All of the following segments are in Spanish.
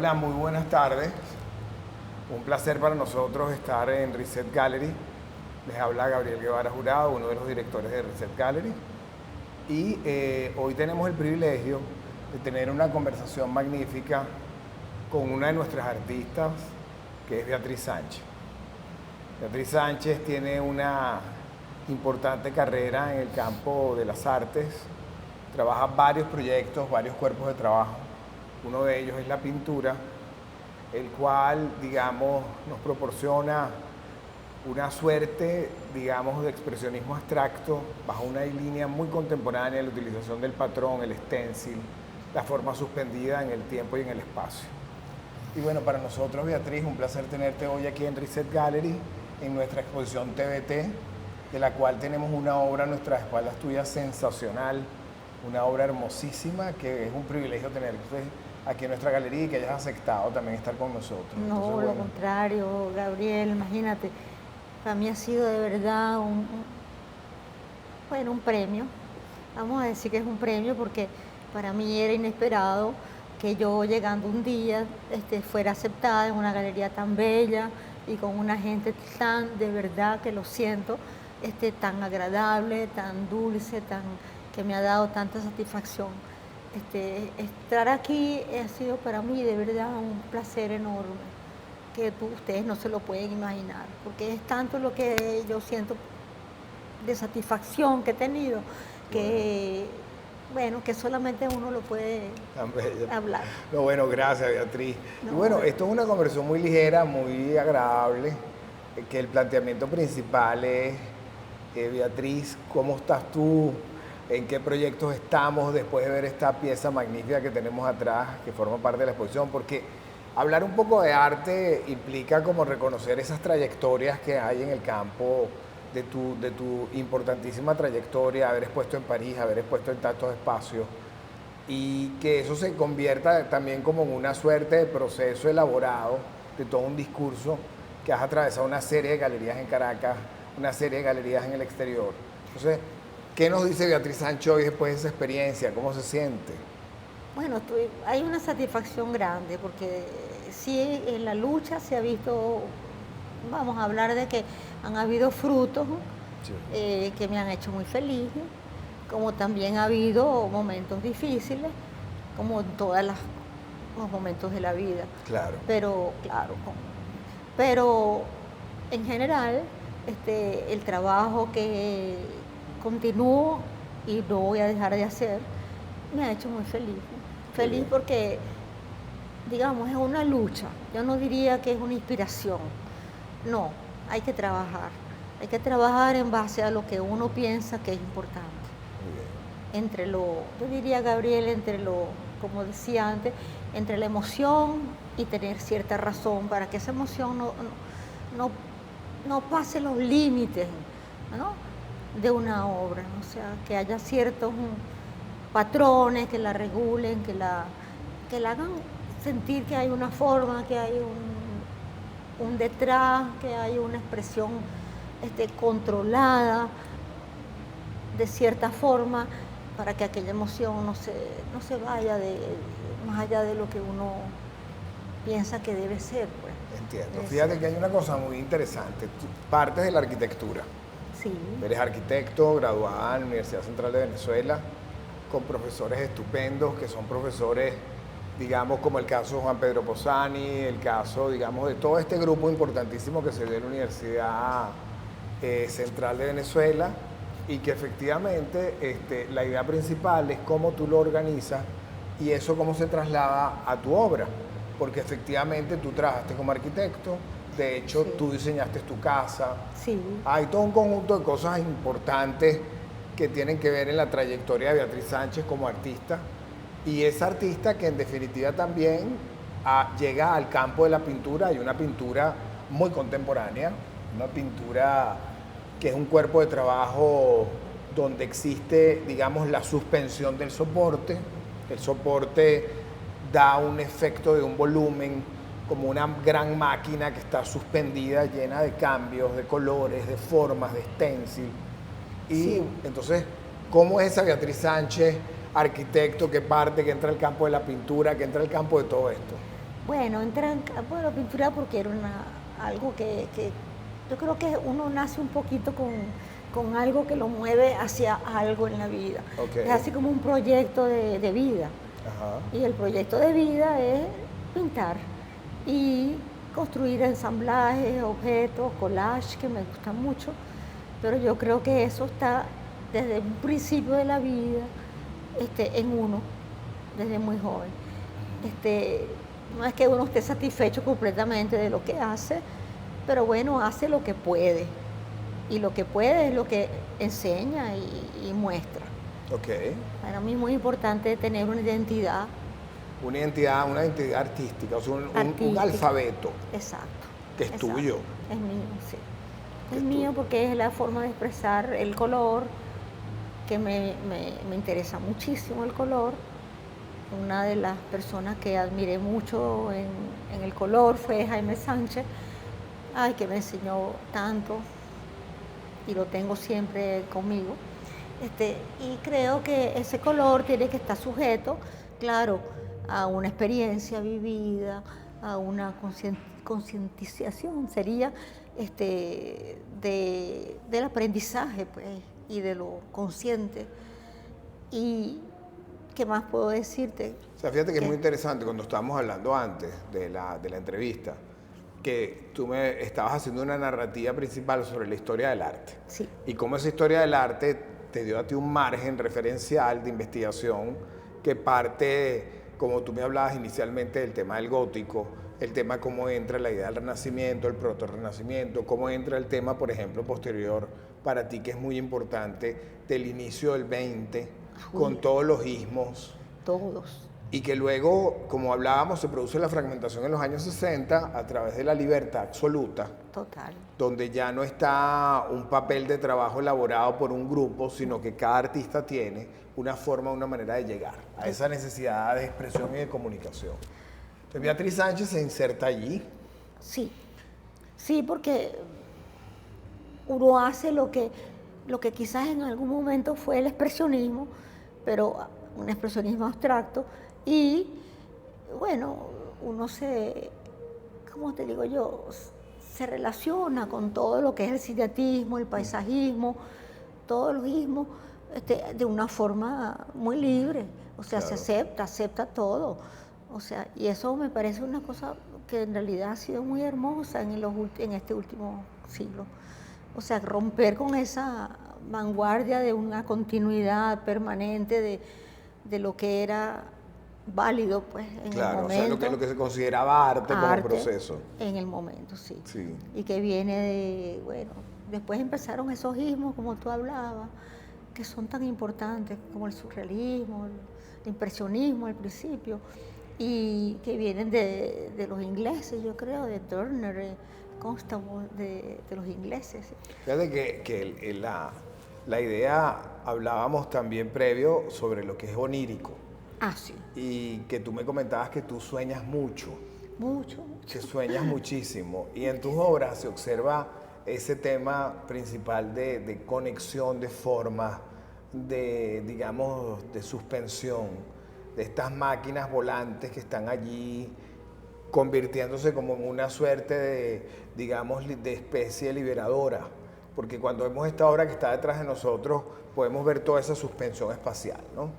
Hola, muy buenas tardes. Un placer para nosotros estar en Reset Gallery. Les habla Gabriel Guevara Jurado, uno de los directores de Reset Gallery. Y hoy tenemos el privilegio de tener una conversación magnífica con una de nuestras artistas, que es Beatriz Sánchez. Beatriz Sánchez tiene una importante carrera en el campo de las artes. Trabaja varios proyectos, varios cuerpos de trabajo. Uno de ellos es la pintura, el cual, digamos, nos proporciona una suerte, digamos, de expresionismo abstracto bajo una línea muy contemporánea, la utilización del patrón, el stencil, la forma suspendida en el tiempo y en el espacio. Y bueno, para nosotros, Beatriz, un placer tenerte hoy aquí en Reset Gallery, en nuestra exposición TBT, de la cual tenemos una obra a nuestras espaldas tuyas sensacional, una obra hermosísima, que es un privilegio tenerte aquí en nuestra galería y que hayas aceptado también estar con nosotros. No, Entonces, lo contrario, Gabriel, imagínate, para mí ha sido de verdad un premio. Vamos a decir que es un premio porque para mí era inesperado que yo llegando un día fuera aceptada en una galería tan bella y con una gente tan, de verdad que lo siento, tan agradable, tan dulce, que me ha dado tanta satisfacción. Estar aquí ha sido para mí de verdad un placer enorme, que ustedes no se lo pueden imaginar, porque es tanto lo que yo siento de satisfacción que he tenido, que bueno, que solamente uno lo puede hablar. No, bueno, gracias, Beatriz. No, y bueno, esto es una conversación muy ligera, muy agradable, que el planteamiento principal es, Beatriz, ¿cómo estás tú? ¿En qué proyectos estamos después de ver esta pieza magnífica que tenemos atrás, que forma parte de la exposición? Porque hablar un poco de arte implica como reconocer esas trayectorias que hay en el campo de tu importantísima trayectoria, haber expuesto en París, haber expuesto en tantos espacios, y que eso se convierta también como en una suerte de proceso elaborado de todo un discurso que has atravesado una serie de galerías en Caracas, una serie de galerías en el exterior. Entonces, ¿qué nos dice Beatriz Sánchez hoy después de esa experiencia? ¿Cómo se siente? Bueno, hay una satisfacción grande porque sí, en la lucha se ha visto, vamos a hablar de que han habido frutos, sí, que me han hecho muy feliz, como también ha habido momentos difíciles, como en todos los momentos de la vida. Claro. Pero en general, el trabajo que continúo y no voy a dejar de hacer, me ha hecho muy feliz. Feliz porque, digamos, es una lucha. Yo no diría que es una inspiración. No, hay que trabajar. Hay que trabajar en base a lo que uno piensa que es importante. Yo diría, Gabriel, como decía antes, entre la emoción y tener cierta razón para que esa emoción no pase los límites, ¿no?, de una obra, o sea, que haya ciertos patrones que la regulen, que la hagan sentir que hay una forma, que hay un detrás, que hay una expresión controlada de cierta forma para que aquella emoción no se vaya más allá de lo que uno piensa que debe ser, pues. Entiendo. Fíjate que hay una cosa muy interesante. Tú partes de la arquitectura. Sí. Eres arquitecto, graduada en la Universidad Central de Venezuela, con profesores estupendos, que son profesores, digamos, como el caso de Juan Pedro Posani, el caso, digamos, de todo este grupo importantísimo que se dio en la Universidad Central de Venezuela, y que efectivamente la idea principal es cómo tú lo organizas y eso cómo se traslada a tu obra, porque efectivamente tú trabajaste como arquitecto. De hecho, sí, tú diseñaste tu casa. Sí. Hay todo un conjunto de cosas importantes que tienen que ver en la trayectoria de Beatriz Sánchez como artista. Y esa artista que en definitiva también llega al campo de la pintura. Hay una pintura muy contemporánea, una pintura que es un cuerpo de trabajo donde existe, digamos, la suspensión del soporte. El soporte da un efecto de un volumen, como una gran máquina que está suspendida, llena de cambios, de colores, de formas, de stencil. Y sí, entonces, ¿cómo es esa Beatriz Sánchez, arquitecto, que parte, que entra al campo de la pintura, que entra al campo de todo esto? Bueno, entré en campo de la pintura porque era algo que yo creo que uno nace un poquito con algo que lo mueve hacia algo en la vida. Ok. Es así como un proyecto de vida. Ajá. Y el proyecto de vida es pintar y construir ensamblajes, objetos, collage, que me gustan mucho. Pero yo creo que eso está desde un principio de la vida en uno, desde muy joven. No es que uno esté satisfecho completamente de lo que hace, pero bueno, hace lo que puede. Y lo que puede es lo que enseña y muestra. Ok. Para mí es muy importante tener una identidad Una identidad artística, o sea, un artística. alfabeto Exacto. que es Exacto. tuyo. Es mío, sí. Que Es es mío tuyo. porque es la forma de expresar el color, que me interesa muchísimo el color. Una de las personas que admiré mucho en el color fue Jaime Sánchez, ay, que me enseñó tanto y lo tengo siempre conmigo. Y creo que ese color tiene que estar sujeto, claro, a una experiencia vivida, a una concientización, sería del aprendizaje, pues, y de lo consciente. ¿Y qué más puedo decirte? O sea, fíjate que es muy interesante cuando estábamos hablando antes de la entrevista, que tú me estabas haciendo una narrativa principal sobre la historia del arte. Sí. Y cómo esa historia del arte te dio a ti un margen referencial de investigación que parte, como tú me hablabas inicialmente, del tema del gótico, el tema cómo entra la idea del renacimiento, el proto-renacimiento, cómo entra el tema, por ejemplo, posterior para ti, que es muy importante, del inicio del 20, con todos los ismos. Todos. Y que luego, como hablábamos, se produce la fragmentación en los años 60 a través de la libertad absoluta. Total. Donde ya no está un papel de trabajo elaborado por un grupo, sino que cada artista tiene una forma, una manera de llegar a esa necesidad de expresión y de comunicación. Entonces, Beatriz Sánchez se inserta allí. Sí, sí, porque uno hace lo que quizás en algún momento fue el expresionismo, pero un expresionismo abstracto, y bueno, uno ¿cómo te digo yo? Se relaciona con todo lo que es el cineatismo, el paisajismo, todos los ismos, de una forma muy libre, o sea, Claro. se acepta todo, o sea, y eso me parece una cosa que en realidad ha sido muy hermosa en este último siglo. O sea, romper con esa vanguardia de una continuidad permanente de lo que era válido, pues, en el Claro, o momento. sea, lo que se consideraba arte como proceso. En el momento, sí. Sí. Y que viene de, bueno, después empezaron esos ismos, como tú hablabas, que son tan importantes, como el surrealismo, el impresionismo al principio, y que vienen de los ingleses, yo creo, de Turner, Constable, de los ingleses. Fíjate que la idea, hablábamos también previo sobre lo que es onírico. Ah, sí. Y que tú me comentabas que tú sueñas mucho. Mucho. Que sueñas muchísimo. Y en tus obras se observa ese tema principal de conexión, de forma, digamos, de suspensión, de estas máquinas volantes que están allí convirtiéndose como en una suerte de, digamos, de especie liberadora. Porque cuando vemos esta obra que está detrás de nosotros, podemos ver toda esa suspensión espacial, ¿no?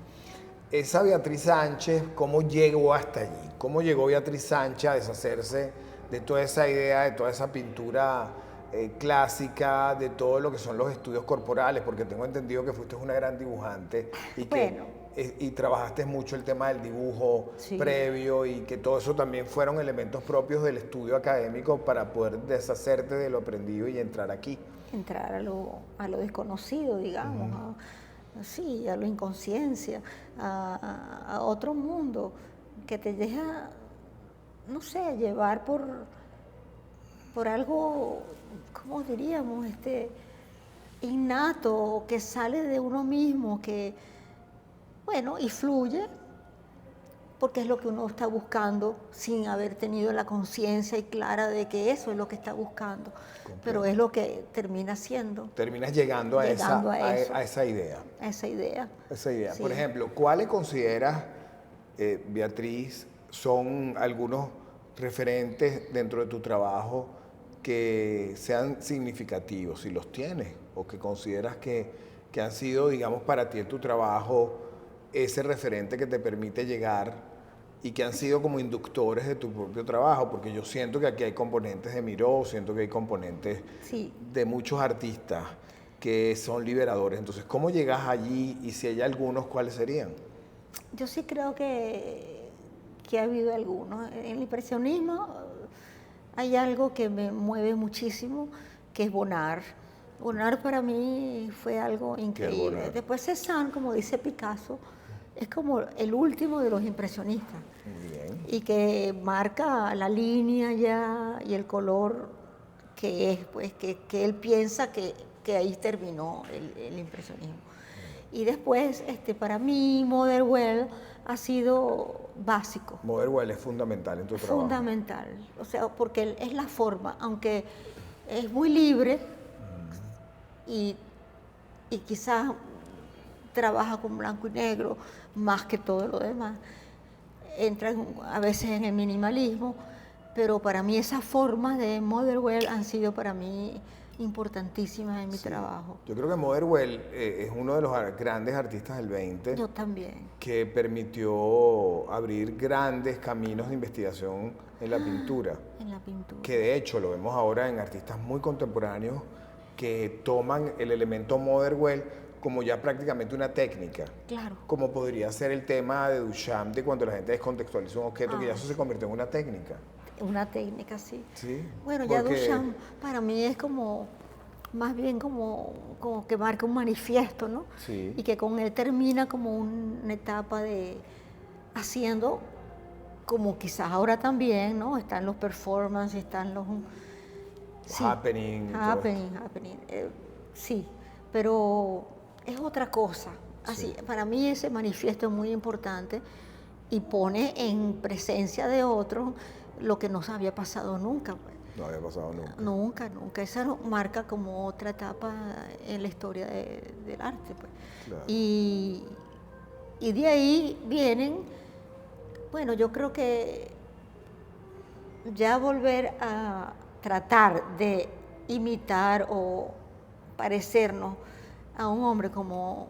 Esa Beatriz Sánchez, ¿cómo llegó hasta allí? ¿Cómo llegó Beatriz Sánchez a deshacerse de toda esa idea, de toda esa pintura clásica, de todo lo que son los estudios corporales? Porque tengo entendido que fuiste una gran dibujante y que y trabajaste mucho el tema del dibujo previo, y que todo eso también fueron elementos propios del estudio académico para poder deshacerte de lo aprendido y entrar aquí. Entrar a lo desconocido, digamos. Sí, a la inconsciencia, a otro mundo que te deja, no sé, llevar por algo, ¿cómo diríamos? Innato, que sale de uno mismo, que, bueno, y fluye, porque es lo que uno está buscando sin haber tenido la conciencia y clara de que eso es lo que está buscando. Pero es lo que termina siendo. Terminas llegando a esa idea. A esa idea. Esa idea. Sí. Por ejemplo, ¿cuáles consideras, Beatriz, son algunos referentes dentro de tu trabajo que sean significativos, si los tienes, o que consideras que han sido, digamos, para ti en tu trabajo ese referente que te permite llegar y que han sido como inductores de tu propio trabajo, porque yo siento que aquí hay componentes de Miró, siento que hay componentes Sí, de muchos artistas que son liberadores. Entonces, ¿cómo llegas allí y si hay algunos, cuáles serían? yo sí creo que ha habido algunos. En el impresionismo hay algo que me mueve muchísimo, que es Bonnard. Bonnard para mí fue algo ¿Qué es increíble. Bonnard? Después Cézanne, como dice Picasso, es como el último de los impresionistas Muy bien. y que marca la línea ya y el color que es, pues, que él piensa que ahí terminó el impresionismo. Y después, para mí, Motherwell ha sido básico, Motherwell es fundamental en tu trabajo. fundamental. O sea, porque es la forma, aunque es muy libre y, y quizás trabaja con blanco y negro más que todo lo demás, entra a veces en el minimalismo, pero para mí esas formas de Motherwell han sido para mí importantísimas en mi trabajo. Yo creo que Motherwell es uno de los grandes artistas del 20 Yo también. que permitió abrir grandes caminos de investigación en la pintura, En la pintura. que de hecho lo vemos ahora en artistas muy contemporáneos que toman el elemento Motherwell como ya prácticamente una técnica. Claro. Como podría ser el tema de Duchamp, de cuando la gente descontextualiza un objeto, que ya eso se convirtió en una técnica. Una técnica, sí. Sí. Bueno, ya Porque- Duchamp para mí es como, más bien como que marca un manifiesto, ¿no? Sí. Y que con él termina como una etapa de haciendo, como quizás ahora también, ¿no? Están los performances, están los... Happening y todo Happening. Sí, pero es otra cosa. Así, para mí ese manifiesto es muy importante y pone en presencia de otros lo que no se había pasado nunca, pues. No había pasado nunca. Nunca. Esa marca como otra etapa en la historia del arte, pues. Claro. Y de ahí vienen, bueno, yo creo que ya volver a tratar de imitar o parecernos a un hombre como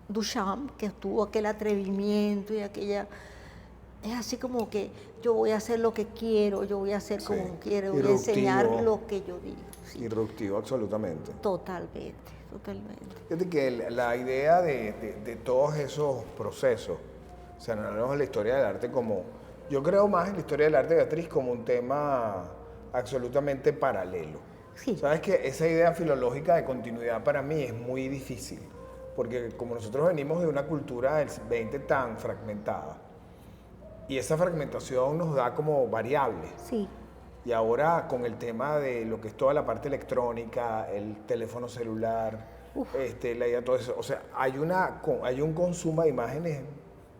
Duchamp, que tuvo aquel atrevimiento y aquella... Es así como que yo voy a hacer lo que quiero, yo voy a hacer como Sí. quiero, voy a enseñar Irruptivo. lo que yo digo. Sí, Irruptivo, absolutamente. totalmente. Fíjate que la idea de todos esos procesos, o sea, no hablamos de la historia del arte como, yo creo más en la historia del arte, Beatriz, como un tema absolutamente paralelo. Sí. Sabes que esa idea filológica de continuidad para mí es muy difícil, porque como nosotros venimos de una cultura del 20 tan fragmentada, y esa fragmentación nos da como variables. Sí, Y ahora con el tema de lo que es toda la parte electrónica, el teléfono celular, la idea, todo eso, o sea, hay un consumo de imágenes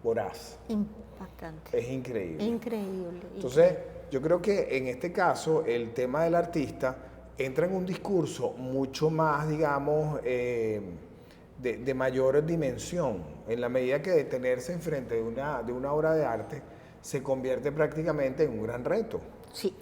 voraz. impactante. Es increíble. Increíble. Entonces, yo creo que en este caso el tema del artista entra en un discurso mucho más, digamos, de mayor dimensión, en la medida que detenerse enfrente de una obra de arte se convierte prácticamente en un gran reto. Sí,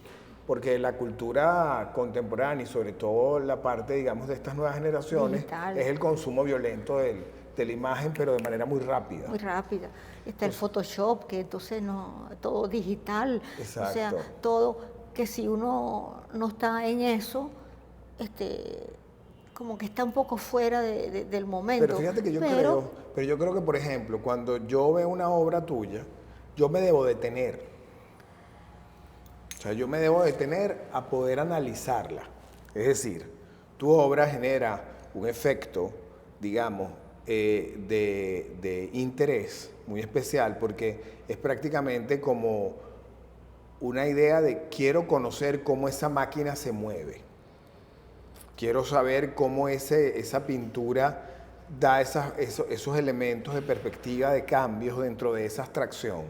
Porque la cultura contemporánea y sobre todo la parte, digamos, de estas nuevas generaciones Digital. es el consumo violento de la imagen, pero de manera muy rápida. muy rápida. Está el Photoshop, que entonces no, todo digital. O sea, Exacto. todo que si uno no está en eso, como que está un poco fuera del momento. Pero fíjate que Pero yo creo que, por ejemplo, cuando yo veo una obra tuya, yo me debo detener. O sea, yo me debo detener a poder analizarla. Es decir, tu obra genera un efecto, digamos, de interés muy especial porque es prácticamente como una idea de quiero conocer cómo esa máquina se mueve. Quiero saber cómo esa pintura da esos elementos de perspectiva, de cambios dentro de esa abstracción,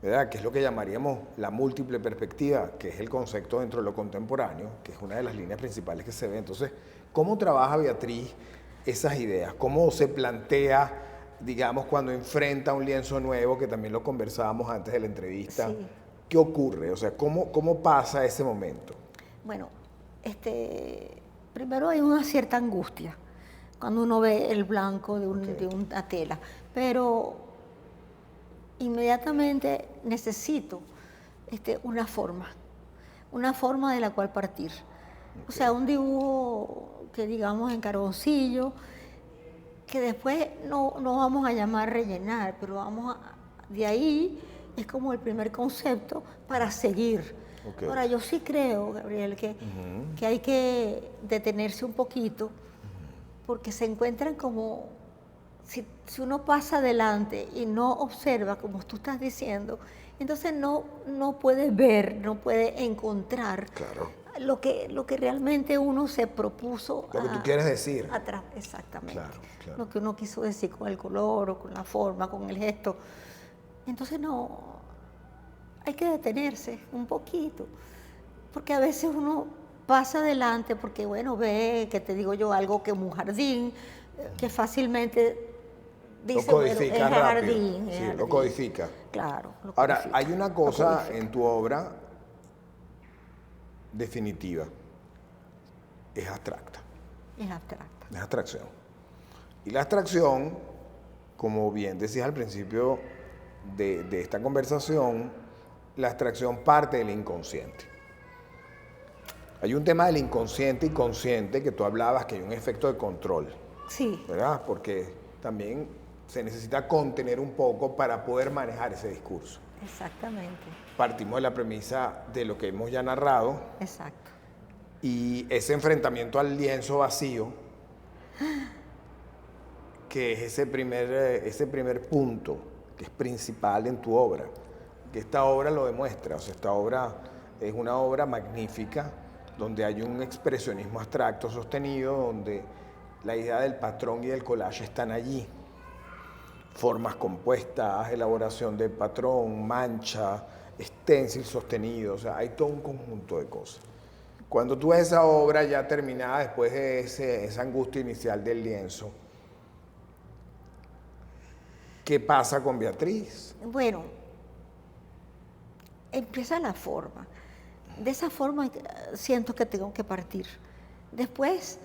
¿verdad? Que es lo que llamaríamos la múltiple perspectiva, que es el concepto dentro de lo contemporáneo, que es una de las líneas principales que se ve. Entonces, ¿cómo trabaja Beatriz esas ideas? ¿Cómo se plantea, digamos, cuando enfrenta un lienzo nuevo, que también lo conversábamos antes de la entrevista? Sí. ¿Qué ocurre? O sea, ¿cómo pasa ese momento? Bueno, primero hay una cierta angustia cuando uno ve el blanco de una tela, pero inmediatamente necesito una forma de la cual partir. O sea, un dibujo que digamos en carboncillo, que después no vamos a llamar rellenar, pero de ahí es como el primer concepto para seguir. Okay. Ahora, yo sí creo, Gabriel, que hay que detenerse un poquito, porque se encuentran como, si uno pasa adelante y no observa, como tú estás diciendo, entonces no puede ver, no puede encontrar lo que realmente uno se propuso. Lo que tú quieres decir. Atrás, exactamente. Claro. Lo que uno quiso decir con el color o con la forma, con el gesto. Entonces hay que detenerse un poquito, porque a veces uno pasa adelante porque, bueno, ve, que te digo yo, algo que un jardín, que fácilmente dice, lo codifica bueno, es rápido. jardín. Sí, lo codifica. Claro. Ahora, hay una cosa en tu obra definitiva, es abstracta. Es abstracta. Es abstracción. Y la abstracción, como bien decías al principio de esta conversación, la abstracción parte del inconsciente. Hay un tema del inconsciente y consciente que tú hablabas, que hay un efecto de control. Sí. ¿Verdad? Porque también se necesita contener un poco para poder manejar ese discurso. Exactamente. Partimos de la premisa de lo que hemos ya narrado. Exacto. Y ese enfrentamiento al lienzo vacío, que es ese primer punto, que es principal en tu obra, que esta obra lo demuestra. O sea, esta obra es una obra magnífica, donde hay un expresionismo abstracto sostenido, donde la idea del patrón y del collage están allí. Formas compuestas, elaboración del patrón, mancha, stencil sostenido, o sea, hay todo un conjunto de cosas. Cuando tú ves esa obra ya terminada, después de esa angustia inicial del lienzo, ¿qué pasa con Beatriz? Bueno, empieza la forma. De esa forma siento que tengo que partir. Después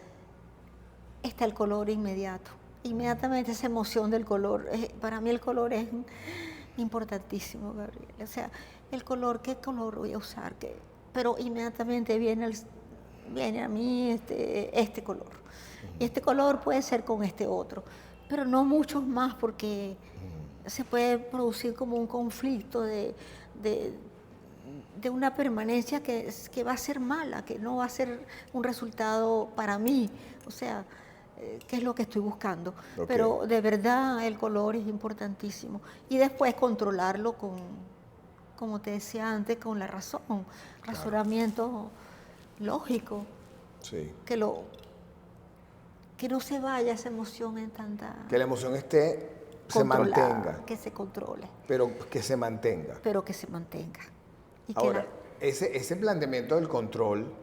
está el color inmediato. Inmediatamente esa emoción del color. Para mí el color es importantísimo, Gabriel. O sea, el color, ¿qué color voy a usar? Pero inmediatamente viene a mí este color. Y este color puede ser con este otro, pero no muchos más, porque se puede producir como un conflicto de una permanencia que va a ser mala, que no va a ser un resultado para mí. O sea, ¿qué es lo que estoy buscando? Okay. Pero de verdad el color es importantísimo. Y después controlarlo como te decía antes, con la razón, razonamiento lógico. Sí. Que no se vaya esa emoción en tanta... Que la emoción se mantenga. Que se controle. Pero que se mantenga. Y ahora, ese planteamiento del control,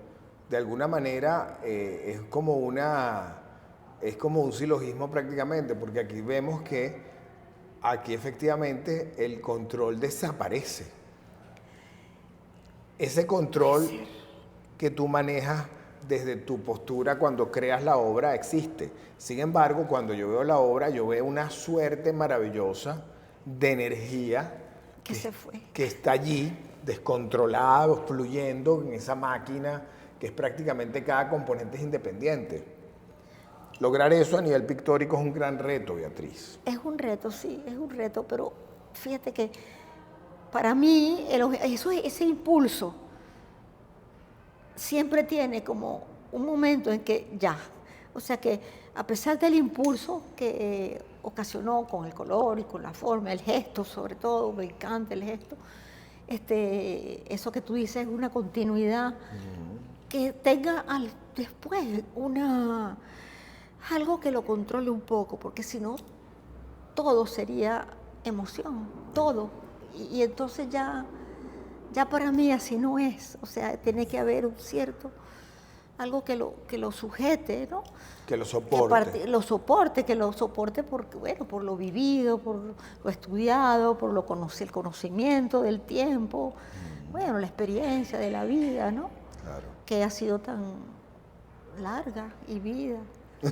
de alguna manera, es como un silogismo prácticamente, porque aquí vemos que aquí efectivamente el control desaparece. Ese control que tú manejas desde tu postura cuando creas la obra existe. Sin embargo, cuando yo veo la obra, yo veo una suerte maravillosa de energía que está allí, descontrolada, fluyendo en esa máquina, que es prácticamente cada componente es independiente. Lograr eso a nivel pictórico es un gran reto, Beatriz. Es un reto, sí, es un reto, pero fíjate que para mí ese impulso siempre tiene como un momento en que ya, o sea que a pesar del impulso que ocasionó con el color y con la forma, el gesto sobre todo, me encanta el gesto, eso que tú dices es una continuidad, que tenga después algo que lo controle un poco, porque si no, todo sería emoción, todo. Y entonces ya para mí así no es. O sea, tiene que haber un cierto algo que lo sujete, ¿no? Que lo Que soporte. lo soporte porque, bueno, por lo vivido, por lo estudiado, por el conocimiento del tiempo, bueno, la experiencia de la vida, ¿no? Claro. Que ha sido tan larga y vida.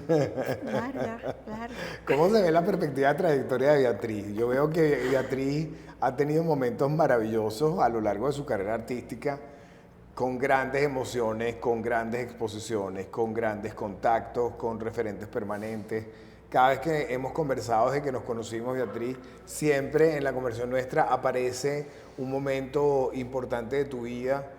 Larga, larga. ¿Cómo se ve la perspectiva de trayectoria de Beatriz? Yo veo que Beatriz ha tenido momentos maravillosos a lo largo de su carrera artística, con grandes emociones, con grandes exposiciones, con grandes contactos, con referentes permanentes. Cada vez que hemos conversado desde que nos conocimos, Beatriz, siempre en la conversación nuestra aparece un momento importante de tu vida,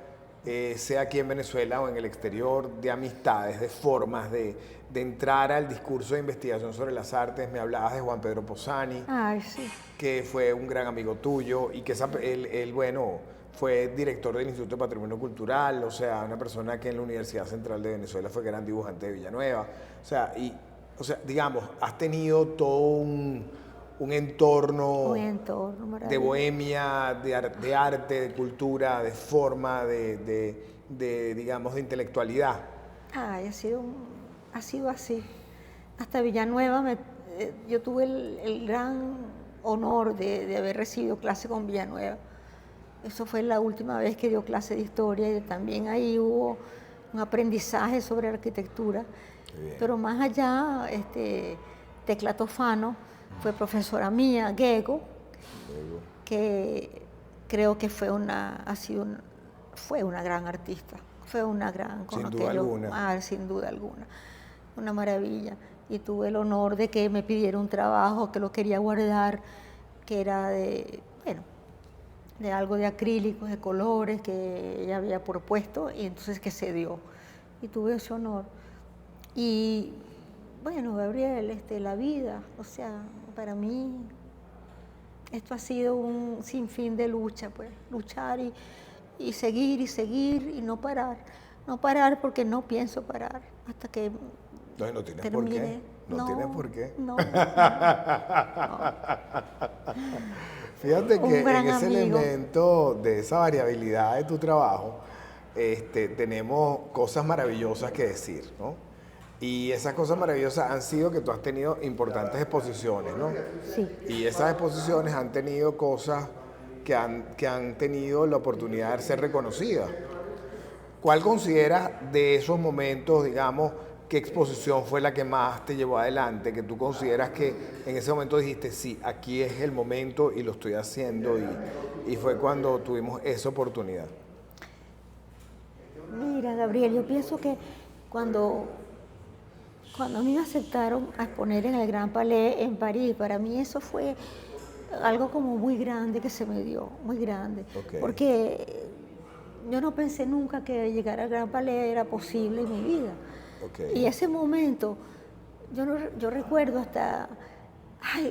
sea aquí en Venezuela o en el exterior, de amistades, de formas de entrar al discurso de investigación sobre las artes. Me hablabas de Juan Pedro Posani, Ay, sí. que fue un gran amigo tuyo y que él, bueno, fue director del Instituto de Patrimonio Cultural, o sea, una persona que en la Universidad Central de Venezuela fue gran dibujante de Villanueva. O sea, digamos, has tenido todo un entorno Un entorno de maravilloso. bohemia, de arte, de cultura, de forma, digamos, de intelectualidad. Ay, ha sido así. Hasta Villanueva, yo tuve el gran honor de haber recibido clase con Villanueva. Eso fue la última vez que dio clase de historia y también ahí hubo un aprendizaje sobre arquitectura. Qué bien. Pero más allá, Tecla Tofano fue profesora mía, Gego, Luego, que creo que fue fue una gran artista, fue una gran, con sin lo duda que yo- alguna. sin duda alguna, una maravilla. Y tuve el honor de que me pidiera un trabajo que lo quería guardar, que era bueno, de algo de acrílicos, de colores que ella había propuesto y entonces que se dio. Y tuve ese honor. Y bueno, Gabriel, la vida, o sea, para mí esto ha sido un sinfín de lucha, pues, luchar y seguir y no parar. No parar porque no pienso parar hasta que No, no tienes por termine. qué. No tienes por qué. No. Fíjate Un que en gran ese amigo. elemento de esa variabilidad de tu trabajo, tenemos cosas maravillosas que decir, ¿no? Y esas cosas maravillosas han sido que tú has tenido importantes exposiciones, ¿no? Sí. Y esas exposiciones han tenido cosas que han tenido la oportunidad de ser reconocidas. ¿Cuál consideras de esos momentos, digamos, qué exposición fue la que más te llevó adelante? Que tú consideras que en ese momento dijiste, sí, aquí es el momento y lo estoy haciendo y fue cuando tuvimos esa oportunidad. Mira, Gabriel, yo pienso que cuando, cuando a mí me aceptaron a exponer en el Gran Palais en París, para mí eso fue algo como muy grande que se me dio, muy grande. Ok. Porque yo no pensé nunca que llegar al Gran Palais era posible en mi vida. Ok. Y ese momento, yo recuerdo hasta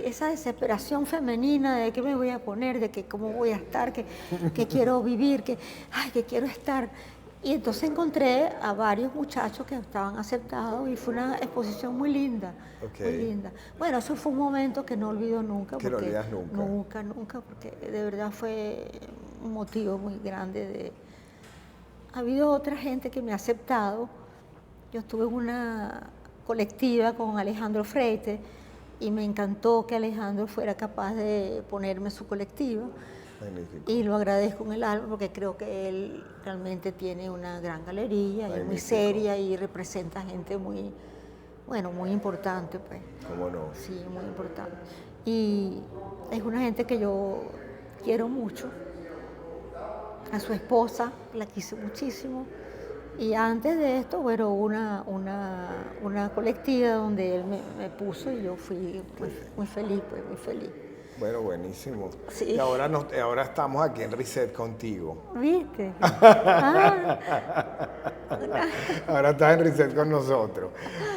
esa desesperación femenina de qué me voy a poner, de que cómo voy a estar, que quiero vivir, que quiero estar. Y entonces encontré a varios muchachos que estaban aceptados y fue una exposición muy linda, Ok. muy linda. Bueno, eso fue un momento que no olvido nunca. Que no porque olvidas nunca. Nunca, nunca, porque de verdad fue un motivo muy grande. Ha habido otra gente que me ha aceptado. Yo estuve en una colectiva con Alejandro Freite y me encantó que Alejandro fuera capaz de ponerme su colectiva. Magnífico. Y lo agradezco en el alma porque creo que él realmente tiene una gran galería y es muy Magnífico. seria y representa gente muy, bueno, muy importante, pues. ¿Cómo no? Sí, muy importante. Y es una gente que yo quiero mucho. A su esposa la quise muchísimo. Y antes de esto, bueno, una colectiva donde él me puso y yo fui muy feliz, pues, muy feliz. Bueno, buenísimo. Sí. Y ahora estamos aquí en Reset contigo. ¿Viste? Ah, Ahora estás en Reset con nosotros.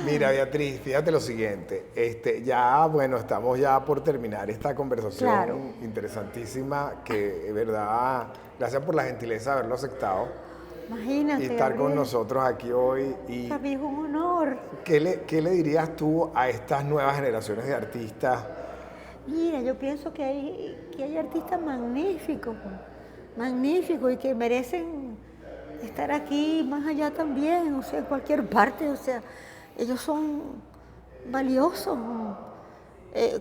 Mira, Beatriz, fíjate lo siguiente. Ya, bueno, estamos ya por terminar esta conversación Claro. interesantísima, que de verdad, gracias por la gentileza de haberlo aceptado imagínate, y estar con Gabriel, nosotros aquí hoy. Y para mí es un honor. ¿qué le dirías tú a estas nuevas generaciones de artistas? Mira, yo pienso que hay artistas magníficos y que merecen estar aquí, más allá también, o sea, en cualquier parte, o sea, ellos son valiosos.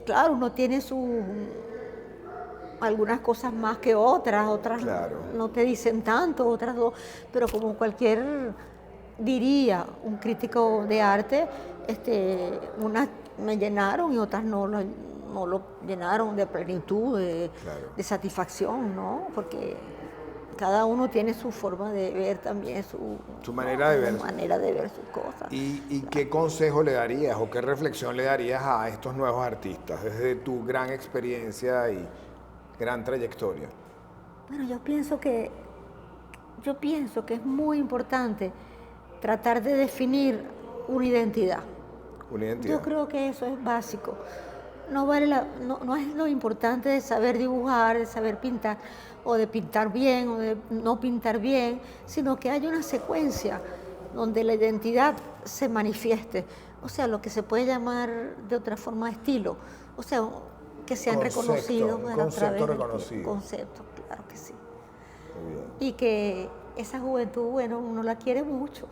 Claro, uno tiene algunas cosas más que otras Claro. no te dicen tanto, otras no, pero como cualquier, diría, un crítico de arte, unas me llenaron y otras no lo llenaron de plenitud, Claro. de satisfacción, ¿no? Porque cada uno tiene su forma de ver también, Su manera de ver. manera de ver sus cosas. ¿Y qué consejo le darías o qué reflexión le darías a estos nuevos artistas desde tu gran experiencia y gran trayectoria? Bueno, yo pienso que es muy importante tratar de definir una identidad. Una identidad. Yo creo que eso es básico. No es lo importante de saber dibujar, de saber pintar, o de pintar bien, o de no pintar bien, sino que haya una secuencia donde la identidad se manifieste. O sea, lo que se puede llamar de otra forma estilo. O sea, que sean reconocidos Un a concepto través del reconocido. concepto, claro que sí. Muy bien. Y que esa juventud, bueno, uno la quiere mucho.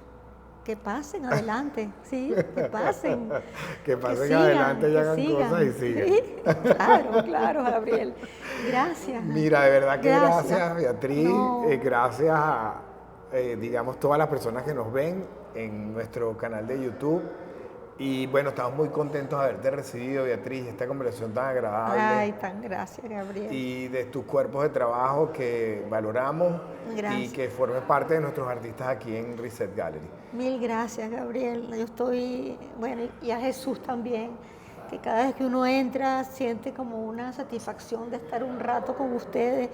Que pasen adelante, sí, que pasen. Que pasen sigan, adelante y que hagan sigan. cosas y sigan. Sí, claro, claro, Gabriel. Gracias. Mira, de verdad que Gracias. gracias, Beatriz. No. Gracias a, digamos, todas las personas que nos ven en nuestro canal de YouTube. Y bueno, estamos muy contentos de haberte recibido, Beatriz, esta conversación tan agradable. Ay, tan gracias, Gabriel. Y de tus cuerpos de trabajo que valoramos Gracias. y que formes parte de nuestros artistas aquí en Reset Gallery. Mil gracias, Gabriel. Yo estoy, bueno, y a Jesús también, que cada vez que uno entra siente como una satisfacción de estar un rato con ustedes,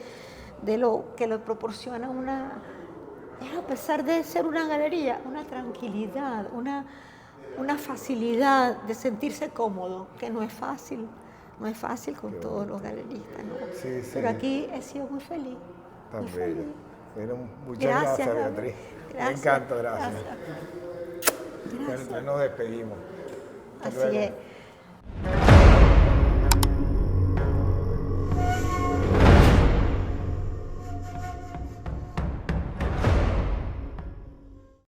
de lo que le proporciona a pesar de ser una galería, una tranquilidad, una facilidad de sentirse cómodo, que no es fácil con todos los galeristas, ¿no? Sí, sí. Pero aquí he sido muy feliz. Tan muy bello. feliz. Bueno, muchas gracias, Gabriel. Beatriz. Gracias. Me encanta, gracias. Gracias. Bueno, entonces nos despedimos. Hasta Así luego. es.